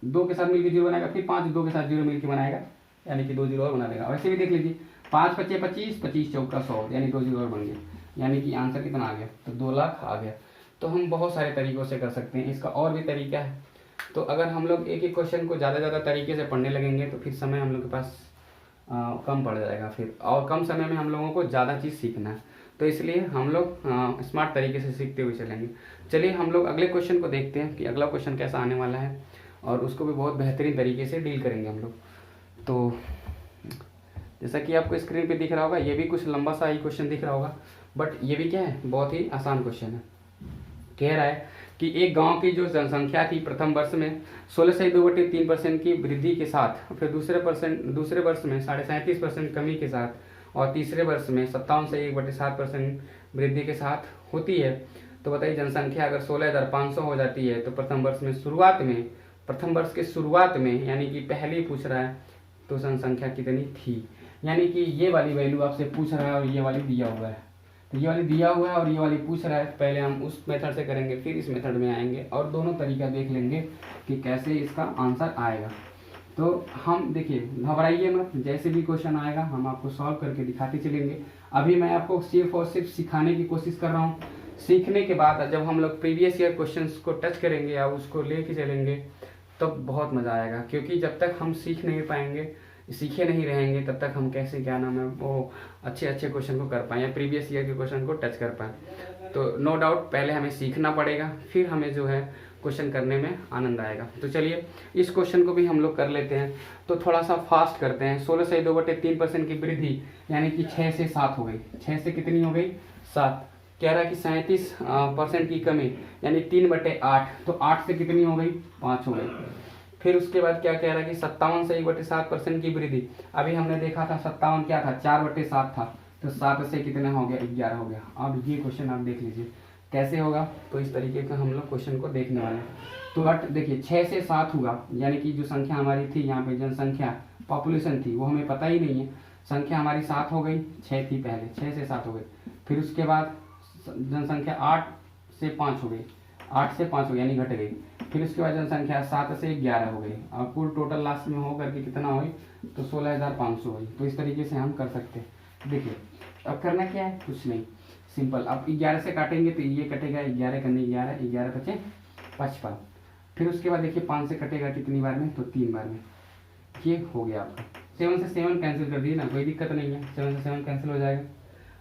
S1: 2 के साथ मिलकर 0 बनाएगा, फिर 5 2 के साथ 0 मिलकर बनाएगा, यानी कि 2 0 और बना देगा। वैसे भी देख लीजिए 5 पच्चे 25, 25 चौका 100, यानी 2 0 और बन गया, यानी कि आंसर कितना आ गया, तो 2 लाख आ गया। तो हम बहुत सारे तरीकों से कर सकते हैं। इसका और भी तरीका है। तो अगर हम लोग एक ही क्वेश्चन को ज़्यादा तरीके से पढ़ने लगेंगे तो फिर समय हम लोग के पास कम पड़ जाएगा फिर, और कम समय में हम लोगों को ज़्यादा चीज़ सीखना है, तो इसलिए हम लोग स्मार्ट तरीके से सीखते हुए चलेंगे। चलिए हम लोग अगले क्वेश्चन को देखते हैं कि अगला क्वेश्चन कैसा आने वाला है, और उसको भी बहुत बेहतरीन तरीके से डील करेंगे हम लोग। तो जैसा कि आपको स्क्रीन पे दिख रहा होगा, ये भी कुछ लंबा सा ही क्वेश्चन दिख रहा होगा, बट ये भी क्या है, बहुत ही आसान क्वेश्चन है। कह रहा है कि एक गांव की जो जनसंख्या थी प्रथम वर्ष में 16.2/3% की वृद्धि के साथ, फिर दूसरे वर्ष में 37.5% कमी के साथ, और तीसरे वर्ष में 57.1/7% वृद्धि के साथ होती है। तो बताइए जनसंख्या अगर 16,500 हो जाती है तो प्रथम वर्ष के शुरुआत में यानी कि पहले ही पूछ रहा है, तो जनसंख्या कितनी थी। यानी कि ये वाली वैल्यू आपसे पूछ रहा है और ये वाली दिया हुआ है, तो ये वाली दिया हुआ है और ये वाली पूछ रहा है। पहले हम उस मेथड से करेंगे, फिर इस मेथड में आएंगे और दोनों तरीका देख लेंगे कि कैसे इसका आंसर आएगा। तो हम देखिए, घबराइए मत, जैसे भी क्वेश्चन आएगा हम आपको सॉल्व करके दिखाते चलेंगे। अभी मैं आपको सिर्फ और सिर्फ सिखाने की कोशिश कर रहा हूँ। सीखने के बाद जब हम लोग प्रीवियस ईयर क्वेश्चंस को टच करेंगे या उसको लेके चलेंगे तब तो बहुत मज़ा आएगा, क्योंकि जब तक हम सीखे नहीं रहेंगे तब तक हम कैसे क्या नाम है वो अच्छे क्वेश्चन को कर पाएँ या प्रीवियस ईयर के क्वेश्चन को टच कर पाएँ। तो नो डाउट पहले हमें सीखना पड़ेगा, फिर हमें जो है क्वेश्चन करने में आनंद आएगा। तो चलिए इस क्वेश्चन को भी हम लोग कर लेते हैं। तो थोड़ा सा फास्ट करते हैं। 16.2/3% की वृद्धि यानी कि 6 से 7 हो गई। 6 से कितनी हो गई, 7। कह रहा है कि 37% की कमी यानी 3/8, तो 8 से कितनी हो गई, 5 हो गई। फिर उसके बाद क्या कह रहा है कि 57 से 1/7% की वृद्धि। अभी हमने देखा था 57 क्या था, 4/7 था, तो 7 से कितना हो गया, 11 हो गया। अब ये क्वेश्चन आप देख लीजिए कैसे होगा। तो इस तरीके का हम लोग क्वेश्चन को देखने वाले हैं। तो बट देखिए 6 से 7 हुआ, यानी कि जो संख्या हमारी थी यहाँ पे जनसंख्या पॉपुलेशन थी वो हमें पता ही नहीं है। संख्या हमारी 7 हो गई, 6 थी पहले, 6 से 7 हो गई। फिर उसके बाद जनसंख्या 8 से 5 हो गई, 8 से 5 हो गई यानी घट गई। फिर उसके बाद जनसंख्या 7 से 11 हो गई, और कुल टोटल लास्ट में हो करके कितना हुई, तो 16,500 हुई। तो इस तरीके से हम कर सकते हैं। देखिए अब करना क्या है, कुछ नहीं, सिंपल। अब 11 से काटेंगे तो ये कटेगा, 11 करने 11, 11 बचे 55। फिर उसके बाद देखिए 5 से कटेगा कितनी बार में, तो 3 बार में। ये हो गया आपका। 7 से 7 कैंसिल कर दिए ना, कोई दिक्कत नहीं है, 7 से 7 कैंसिल हो जाएगा।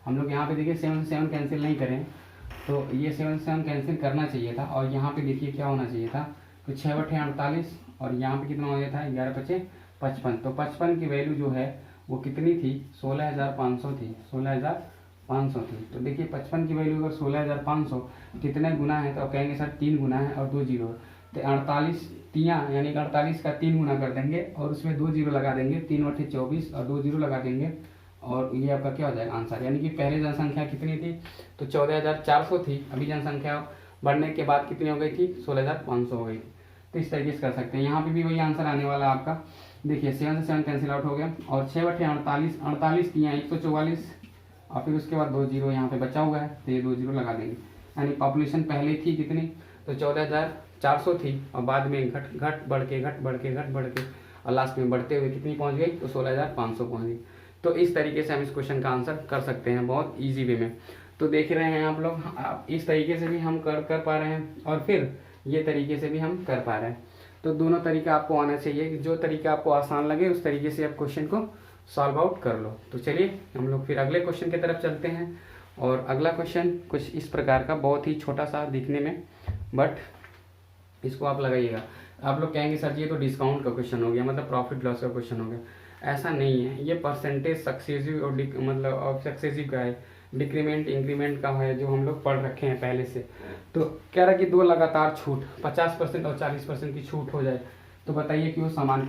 S1: हम लोग यहाँ पे देखिए 7 से 7 कैंसिल नहीं करें, तो ये 7 से 7 कैंसिल करना चाहिए था। और यहाँ पे देखिए क्या होना चाहिए था, तो 6/48, और यहाँ पे कितना हो गया था, 11 बचे 55। तो 55 की वैल्यू जो है वो कितनी थी, 16,500 थी, 16,500 थी। तो देखिए 55 की वैल्यू अगर 16,500 कितने गुना है, तो कहेंगे सर 3 गुना है और 2 जीरो, तो 48 तियाँ यानी कि 48 का 3 गुना कर देंगे और उसमें 2 जीरो लगा देंगे, 3/24 और 2 जीरो लगा देंगे, और ये आपका क्या हो जाएगा आंसर। यानी कि पहले जनसंख्या कितनी थी, तो 14,400 थी, अभी जनसंख्या बढ़ने के बाद कितनी हो गई थी, 16,500 हो गई। तो इस तरीके से कर सकते हैं। यहाँ पे भी वही आंसर आने वाला है आपका। देखिए 7 से 7 कैंसिल आउट हो गया, और 6/48, 48 तियाँ 144, और फिर उसके बाद 2 जीरो यहाँ पे बचा हुआ है, तो ये 2 जीरो लगा देंगे। यानी पॉपुलेशन पहले थी कितनी, तो 14,400 थी, और बाद में घट बढ़ के और लास्ट में बढ़ते हुए कितनी पहुँच गई, तो 16,500 पहुँच गई। तो इस तरीके से हम इस क्वेश्चन का आंसर कर सकते हैं बहुत इजी वे में। तो देख रहे हैं आप लोग, आप इस तरीके से भी हम कर पा रहे हैं, और फिर ये तरीके से भी हम कर पा रहे हैं। तो दोनों तरीका आपको आना चाहिए, कि जो तरीका आपको आसान लगे उस तरीके से आप क्वेश्चन को सॉल्व आउट कर लो। तो चलिए हम लोग फिर अगले क्वेश्चन की तरफ चलते हैं। और अगला क्वेश्चन कुछ इस प्रकार का, बहुत ही छोटा सा दिखने में, बट इसको आप लगाइएगा। आप लोग कहेंगे सर ये तो डिस्काउंट का क्वेश्चन हो गया, मतलब प्रॉफिट लॉस का क्वेश्चन हो गया। ऐसा नहीं है, ये परसेंटेज सक्सेसिव और मतलब सक्सेसिव का है, डिक्रीमेंट इंक्रीमेंट का है, जो हम लोग पढ़ रखे हैं पहले से। तो कह रहा है कि 2 लगातार छूट 50% और 40% की छूट हो जाए, तो बताइए कि वो सामान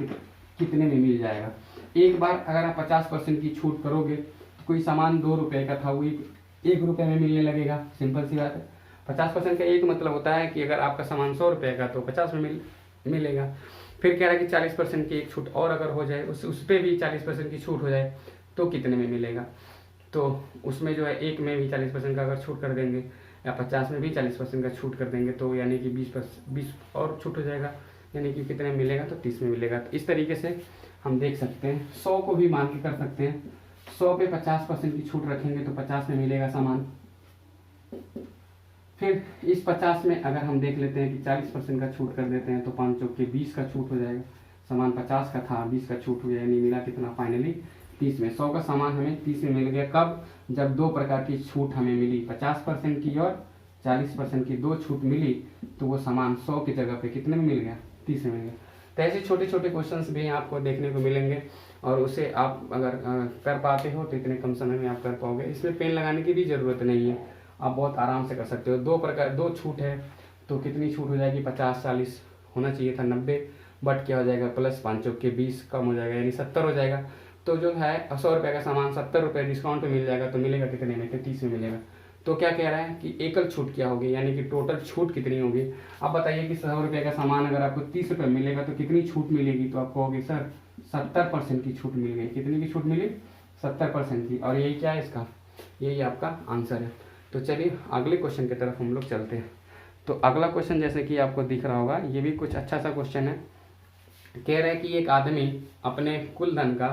S1: कितने में मिल जाएगा। एक बार अगर आप 50% की छूट करोगे तो कोई सामान 2 रुपये का था वो 1 रुपये में मिलने लगेगा, सिंपल सी बात है। 50% का एक मतलब होता है कि अगर आपका सामान 100 रुपये का तो 50 में मिलेगा। फिर कह रहा है कि 40% की एक छूट और अगर हो जाए, उस पर भी 40% की छूट हो जाए तो कितने में मिलेगा। तो उसमें जो है एक में भी 40% का अगर छूट कर देंगे, या 50 में भी 40% का छूट कर देंगे, तो यानी कि 20 और छूट हो जाएगा, यानी कि कितने मिलेगा, तो 30 में मिलेगा। तो इस तरीके से हम देख सकते हैं। 100 को भी मान के कर सकते हैं, 100 पे 50% की छूट रखेंगे तो 50 में मिलेगा सामान। फिर इस 50 में अगर हम देख लेते हैं कि 40% का छूट कर देते हैं, तो 5 चौके 20 का छूट हो जाएगा। सामान 50 का था, 20 का छूट हो गया, यानी मिला कितना, फाइनली 30 में। 100 का सामान हमें 30 में मिल गया। कब? जब दो प्रकार की छूट हमें मिली, 50% की और 40% की दो छूट मिली, तो वो सामान 100 की जगह पे कितने में मिल गया? 30 में मिल गया। तो ऐसे छोटे छोटे क्वेश्चंस भी आपको देखने को मिलेंगे और उसे आप अगर कर पाते हो तो इतने कम समय में आप कर पाओगे। इसमें पेन लगाने की भी ज़रूरत नहीं है, आप बहुत आराम से कर सकते हो। दो छूट है तो कितनी छूट हो जाएगी? 50, 40 होना चाहिए था 90, बट क्या हो जाएगा? प्लस 5 के 20 कम हो जाएगा, यानी 70 हो जाएगा। तो जो है 100 रुपये का सामान 70 रुपये डिस्काउंट पे मिल जाएगा, तो मिलेगा कितने में? 30 में मिलेगा। तो क्या कह रहा है कि एकल छूट क्या होगी, यानी कि टोटल छूट कितनी होगी। अब बताइए कि 100 रुपये का सामान अगर आपको 30 रुपये मिलेगा तो कितनी छूट मिलेगी? तो आप कहोगे सर 70% की छूट मिल गई। कितनी की छूट मिली? 70% की। और यही क्या है इसका? यही आपका आंसर है। तो चलिए अगले क्वेश्चन की तरफ हम लोग चलते हैं। तो अगला क्वेश्चन जैसे कि आपको दिख रहा होगा, ये भी कुछ अच्छा सा क्वेश्चन है। कह रहा है कि एक आदमी अपने कुल धन का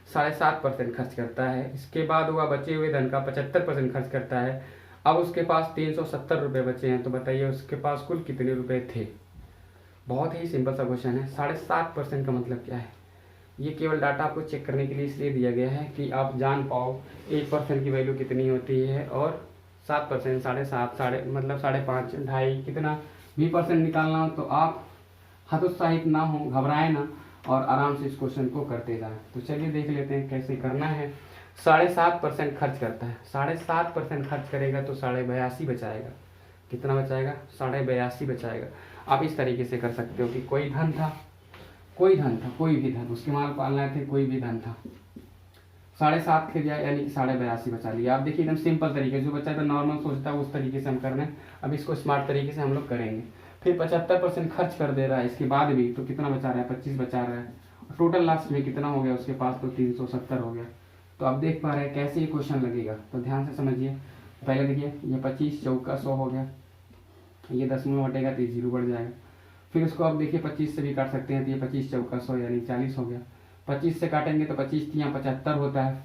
S1: 7.5% खर्च करता है, इसके बाद वह बचे हुए धन का 75% खर्च करता है। अब उसके पास 370 रुपये बचे हैं, तो बताइए उसके पास कुल कितने रुपए थे। बहुत ही सिंपल सा क्वेश्चन है। 7.5% का मतलब क्या है? ये केवल डाटा आपको चेक करने के लिए इसलिए दिया गया है कि आप जान पाओ 1% की वैल्यू कितनी होती है और 7%, 7.5, मतलब 5.5, 2.5 कितना भी परसेंट निकालना हो तो आप हतोत्साहित ना हो, घबराए ना और आराम से इस क्वेश्चन को करते जाएं। तो चलिए देख लेते हैं कैसे करना है। 7.5% खर्च करता है, 7.5% खर्च करेगा तो 82.5 बचाएगा। कितना बचाएगा? 82.5 बचाएगा। आप इस तरीके से कर सकते हो कि कोई धन था, कोई भी धन, उसके माल पालना थे, कोई भी धन था, 7.5 के जाए यानी कि 82.5 बचा लिया। आप देखिए एकदम सिंपल तरीके, जो बच्चा तो नॉर्मल सोचता है उस तरीके से हम कर रहे हैं। अब इसको स्मार्ट तरीके से हम लोग करेंगे। फिर 75% खर्च कर दे रहा है इसके बाद भी, तो कितना बचा रहा है? 25 बचा रहा है। टोटल लास्ट में कितना हो गया उसके पास? तो 370 हो गया। तो आप देख पा रहे हैं कैसे ये क्वेश्चन लगेगा, तो ध्यान से समझिए। पहले देखिए ये 25 चौका 100 हो गया, ये 10 में बटेगा तो 0 बढ़ जाएगा। फिर उसको आप देखिए 25 से भी काट सकते हैं, तो ये 25 चौका 100 यानी 40 हो गया। 25 से काटेंगे तो 25 तियाँ 75 होता है,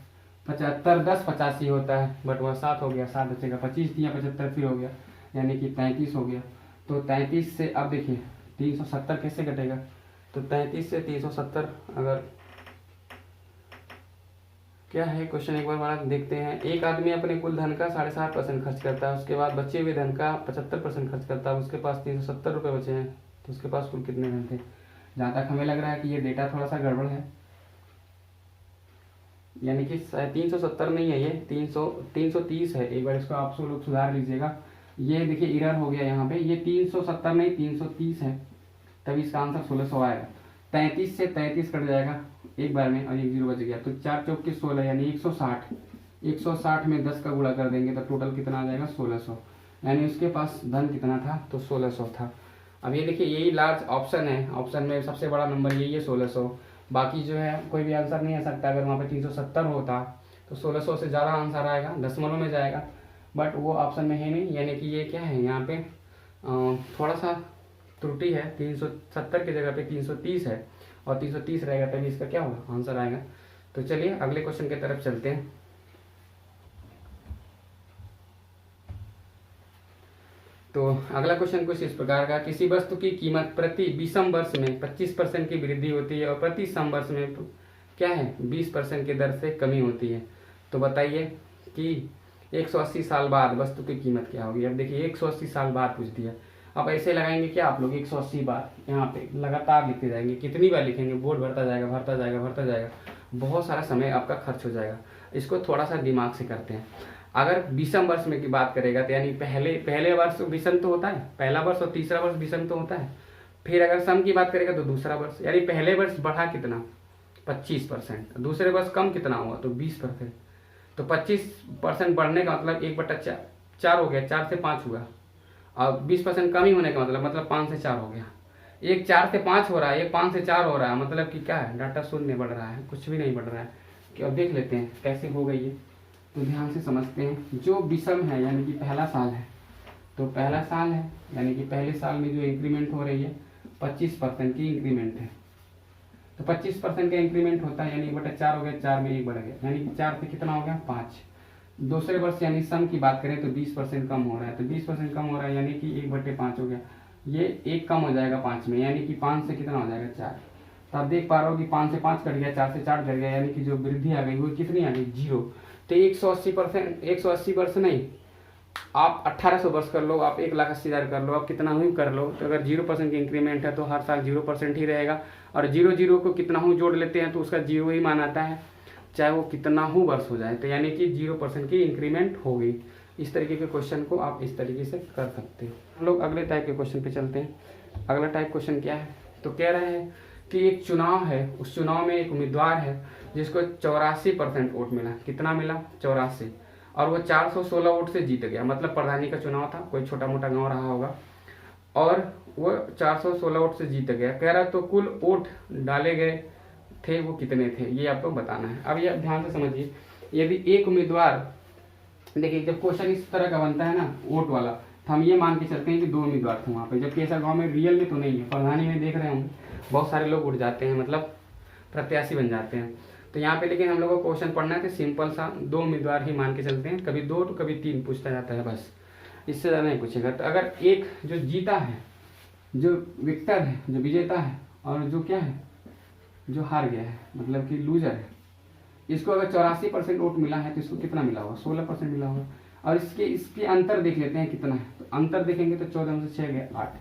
S1: 75 10 85 होता है, बट वह 7 हो गया, 7 बचेगा। 25 तियाँ 75 फिर हो गया, यानी कि 33 हो गया। तो 33 से अब देखिए 370 कैसे कटेगा? तो 33 से 370 अगर क्या है क्वेश्चन एक बार हमारा देखते हैं। एक आदमी अपने कुल धन का 7.5% खर्च करता है, उसके बाद बचे हुए धन का 75% खर्च करता है, उसके पास 370 रुपये बचे हैं, तो उसके पास कुल कितने धन थे? जहाँ तक हमें लग रहा है कि ये डेटा थोड़ा सा गड़बड़ है, यानी कि 370 नहीं है, ये 330 है। एक बार इसको आप सब लोग सुधार लीजिएगा। ये देखिए एरर हो गया यहाँ पे, ये 370 नहीं 330 है, तभी इसका आंसर 1600 आएगा। 33 से 33 कट जाएगा एक बार में और एक 0 बच गया, तो 4 चौके 16 यानी 160। 160 में 10 का गुणा कर देंगे तो टोटल कितना आ जाएगा? 1600, यानी उसके पास धन कितना था? तो 1600 था। अब ये देखिए यही लार्ज ऑप्शन है, ऑप्शन में सबसे बड़ा नंबर यही है 1600। बाकी जो है कोई भी आंसर नहीं आ सकता। अगर वहाँ पे 370 होता तो 1600 से ज़्यादा आंसर आएगा, दशमलव में जाएगा, बट वो ऑप्शन में है नहीं। यानी कि ये क्या है यहाँ पे थोड़ा सा त्रुटि है, 370 की जगह पे 330 है और 330 रहेगा तभी इसका क्या होगा? आंसर आएगा। तो चलिए अगले क्वेश्चन की तरफ चलते हैं। तो अगला क्वेश्चन कुछ इस प्रकार का, किसी वस्तु की कीमत प्रति विषम वर्ष में 25% की वृद्धि होती है और प्रति सम वर्ष में क्या है 20% की दर से कमी होती है। तो बताइए कि 180 साल बाद वस्तु की कीमत क्या होगी। अब देखिए 180 साल बाद पूछ दिया। अब ऐसे लगाएंगे क्या आप लोग 180 बार यहाँ पे लगातार लिखते जाएंगे। कितनी बार लिखेंगे? बोर्ड भरता जाएगा भरता जाएगा भरता जाएगा, बहुत सारा समय आपका खर्च हो जाएगा। इसको थोड़ा सा दिमाग से करते हैं। अगर विषम वर्ष में की बात करेगा तो यानी पहले वर्ष विषम तो होता है, पहला वर्ष और तीसरा वर्ष विषम तो होता है। फिर अगर सम की बात करेगा तो दूसरा वर्ष, यानी पहले वर्ष बढ़ा कितना? 25%। दूसरे वर्ष कम कितना हुआ? तो 20%। तो 25% बढ़ने का मतलब 1/4 हो गया, 4 से 5 हुआ। और 20% कमी होने का मतलब 5 से 4 हो गया। एक 4 से 5 हो रहा है, एक 5 से 4 हो रहा है, मतलब कि क्या है? डाटा शून्य बढ़ रहा है, कुछ भी नहीं बढ़ रहा है। कि अब देख लेते हैं कैसे हो गई ये, तो ध्यान से समझते हैं। जो विषम है यानी कि पहला साल है, तो पहला साल है यानी कि पहले साल में जो इंक्रीमेंट हो रही है 25% की इंक्रीमेंट है। तो 25% का इंक्रीमेंट होता है, यानी 1/4 हो गया, 4 में 1 बढ़ गया, यानी कि 4 से कितना हो गया? 5। दूसरे वर्ष यानी सम की बात करें तो 20% कम हो रहा है, तो 20% कम हो रहा है यानी कि 1/5 हो गया। ये 1 कम हो जाएगा 5 में, यानी कि 5 से कितना हो जाएगा? 4। तो आप देख पा रहे हो कि 5 से 5 कट गया, 4 से 4 कट गया, यानी कि जो वृद्धि आ गई वो कितनी आ गई, 0। तो 180% नहीं, आप 1800 वर्ष कर लो, आप 1,80,000 कर लो, आप कितना ही कर लो, तो अगर 0% की इंक्रीमेंट है तो हर साल 0% ही रहेगा। और 0 को कितना ही जोड़ लेते हैं तो उसका 0 ही मान आता है, चाहे वो कितना ही वर्ष हो जाए। तो यानी कि 0% की इंक्रीमेंट होगी। इस तरीके के क्वेश्चन को आप इस तरीके से कर सकते हो। हम लोग अगले टाइप के क्वेश्चन पे चलते हैं। अगला टाइप क्वेश्चन क्या है, तो कह रहे हैं कि एक चुनाव है, उस चुनाव में एक उम्मीदवार है जिसको 84% वोट मिला। कितना मिला, 84, और वो 416 वोट से जीत गया। मतलब प्रधानी का चुनाव था, कोई छोटा मोटा गांव रहा होगा, और वो 416 वोट से जीत गया। कह रहा तो कुल वोट डाले गए थे वो कितने थे, ये आपको बताना है। अब ये ध्यान से समझिए, यदि एक उम्मीदवार, देखिए जब क्वेश्चन इस तरह का बनता है ना वोट वाला, तो हम ये मान के चलते हैं कि 2 उम्मीदवार थे वहाँ पे, जबकि ऐसा गाँव में रियल में तो नहीं है। प्रधानी में देख रहे होंगे बहुत सारे लोग उठ जाते हैं, मतलब प्रत्याशी बन जाते हैं। तो यहाँ पे लेकिन हम लोग को क्वेश्चन पढ़ना है तो सिंपल सा 2 उम्मीदवार ही मान के चलते हैं, कभी 2 तो कभी 3 पूछता जाता है, बस इससे ज़्यादा नहीं पूछेगा। तो अगर एक जो जीता है, जो विक्टर है, जो विजेता है, और जो क्या है, जो हार गया है, मतलब कि लूजर है, इसको अगर 84% वोट मिला है तो इसको कितना मिला होगा, 16% मिला होगा। और इसके अंतर देख लेते हैं कितना है, तो अंतर देखेंगे तो 14 में से 6 गया 8,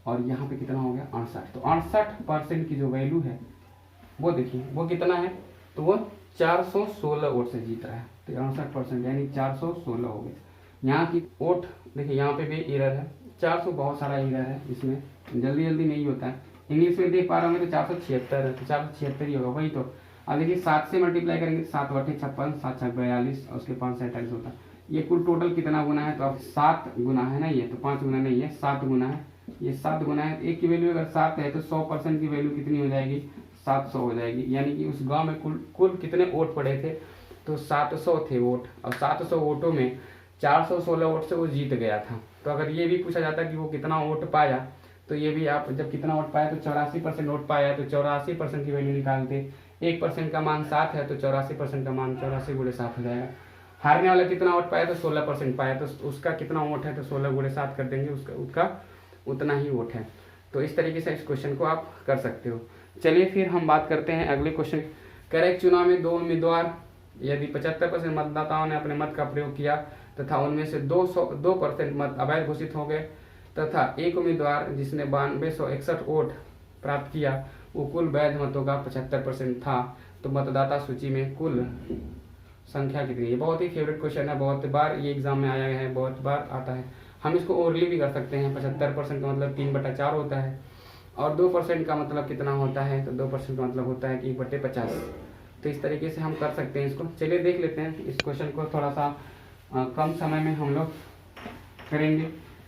S1: और यहाँ पे कितना हो गया 68। तो 68% की जो वैल्यू है वो देखिए वो कितना है, तो वो 416 वोट से जीत रहा है। तो 68% यानी 416 हो गए। यहाँ की वोट देखिए, यहाँ पे भी एरर है, 400 बहुत सारा एरर है इसमें, जल्दी जल्दी नहीं होता है। इंग्लिश में देख पा रहे होंगे तो 476 है, तो 476 ही होगा, वही तो। अब देखिए 7 से मल्टीप्लाई करेंगे, 7 बटे 56, 7 छक 42, और उसके 5 47 होता है। ये कुल टोटल कितना गुना है, तो अब 7 गुना है ना, ये तो 5 गुना नहीं है, 7 गुना है, ये 7 गुना है। एक की वैल्यू अगर 7 है तो 100% की वैल्यू कितनी हो जाएगी, 700 हो जाएगी। यानी कि उस गांव में कुल कितने वोट पड़े थे, तो 700 थे वोट, और 700 वोटों में 416 वोट से वो जीत गया था। तो अगर ये भी पूछा जाता कि वो कितना वोट पाया, तो ये भी आप जब कितना वोट पाया तो 84% वोट पाया, तो 84% की वैल्यू निकालते। 1% का मान 7 है तो 84% का मान 84 गुणे 7 हो जाएगा। हारने वाला कितना वोट पाया, तो 16% पाया, तो उसका कितना वोट है, तो 16 गुणे 7 कर देंगे, उसका उतना ही वोट है। तो इस तरीके से इस क्वेश्चन को आप कर सकते हो। चलिए फिर हम बात करते हैं अगले क्वेश्चन। करेक्ट चुनाव में 2 उम्मीदवार, यदि 75% मतदाताओं ने अपने मत का प्रयोग किया तथा उनमें से 2% मत अवैध घोषित हो गए, तथा एक उम्मीदवार जिसने 9261 वोट प्राप्त किया वो कुल वैध मतों का 75% था, तो मतदाता सूची में कुल संख्या कितनी है। बहुत ही फेवरेट क्वेश्चन है, बहुत बार ये एग्जाम में आया है, बहुत बार आता है। हम इसको ओरली भी कर सकते हैं। 75% का मतलब 3/4 होता है, और 2% का मतलब कितना होता है, तो 2% का मतलब होता है कि 1/50। तो इस तरीके से हम कर सकते हैं इसको। चलिए देख लेते हैं इस क्वेश्चन को, थोड़ा सा कम समय में हम लोग करेंगे,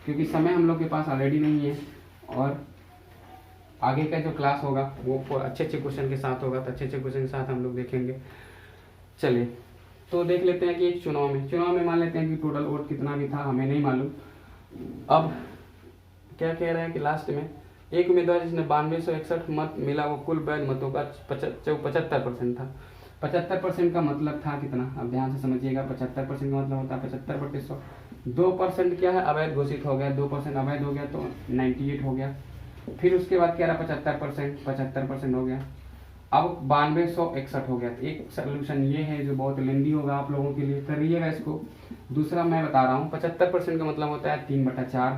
S1: क्योंकि समय हम लोग के पास ऑलरेडी नहीं है, और आगे का जो क्लास होगा वो अच्छे अच्छे क्वेश्चन के साथ होगा, तो अच्छे अच्छे क्वेश्चन के साथ हम लोग देखेंगे। चलिए तो देख लेते हैं कि चुनाव में मान लेते हैं कि टोटल वोट कितना भी था, हमें नहीं मालूम। अब क्या कह रहे हैं कि लास्ट में एक उम्मीदवार जिसने 9261 मत मिला वो कुल वैध मतों का 75% था। 75% का मतलब था कितना, अब ध्यान से समझिएगा। 75% का मतलब होता है 75/100। 2% क्या है, अवैध घोषित हो गया, 2% अवैध हो गया तो 98 हो गया। फिर उसके बाद क्या रहा, 75% हो गया। अब 9261 हो गया। तो एक सोल्यूशन ये है जो बहुत लेंदी होगा आप लोगों के लिए, करिएगा इसको। दूसरा मैं बता रहा हूँ, 75% का मतलब होता है 3/4,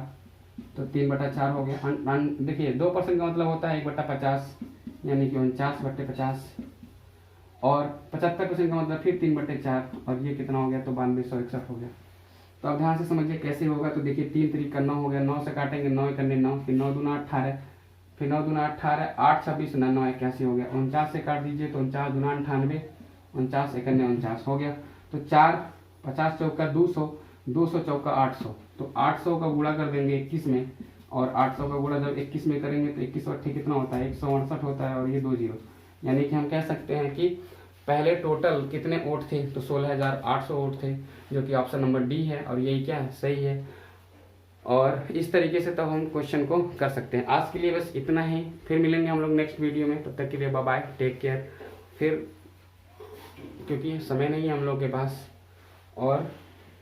S1: तो 3/4 हो गया। देखिए 2% का मतलब होता है 1/50, यानी कि 49/50, और 75% का मतलब फिर 3/4, और ये कितना हो गया, तो 9261 हो गया। तो अब ध्यान से समझिए कैसे होगा। तो देखिए 3 3 का 9 हो गया, 9 से काटेंगे, 9 करने 9, फिर 9 दूना 18, फिर 9 दूना 18, 8 26 9 81 हो गया। 49 से काट दीजिए तो 49 दूना 98, 49 1 49 हो गया। तो 4 50 चौका 200, 200 चौका 800, तो 800 का गुणा कर देंगे 21 में, और 800 का गुणा जब 21 में करेंगे तो 21 और कितना होता है, 168 होता है, और ये 2 जीरो। यानी कि हम कह सकते हैं कि पहले टोटल कितने वोट थे, तो 16,800 वोट थे, जो कि ऑप्शन नंबर डी है, और यही क्या है, सही है। और इस तरीके से तब हम क्वेश्चन को कर सकते हैं। आज के लिए बस इतना ही, फिर मिलेंगे हम लोग नेक्स्ट वीडियो में। तब तक के लिए बाय बाय, टेक केयर। फिर क्योंकि समय नहीं है हम लोग के पास, और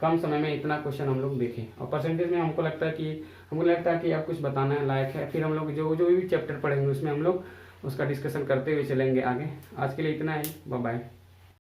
S1: कम समय में इतना क्वेश्चन हम लोग देखें, और परसेंटेज में हमको लगता है कि अब कुछ बताना लायक है। फिर हम लोग जो भी चैप्टर पढ़ेंगे उसमें हम लोग उसका डिस्कशन करते हुए चलेंगे आगे। आज के लिए इतना ही, बाय बाय।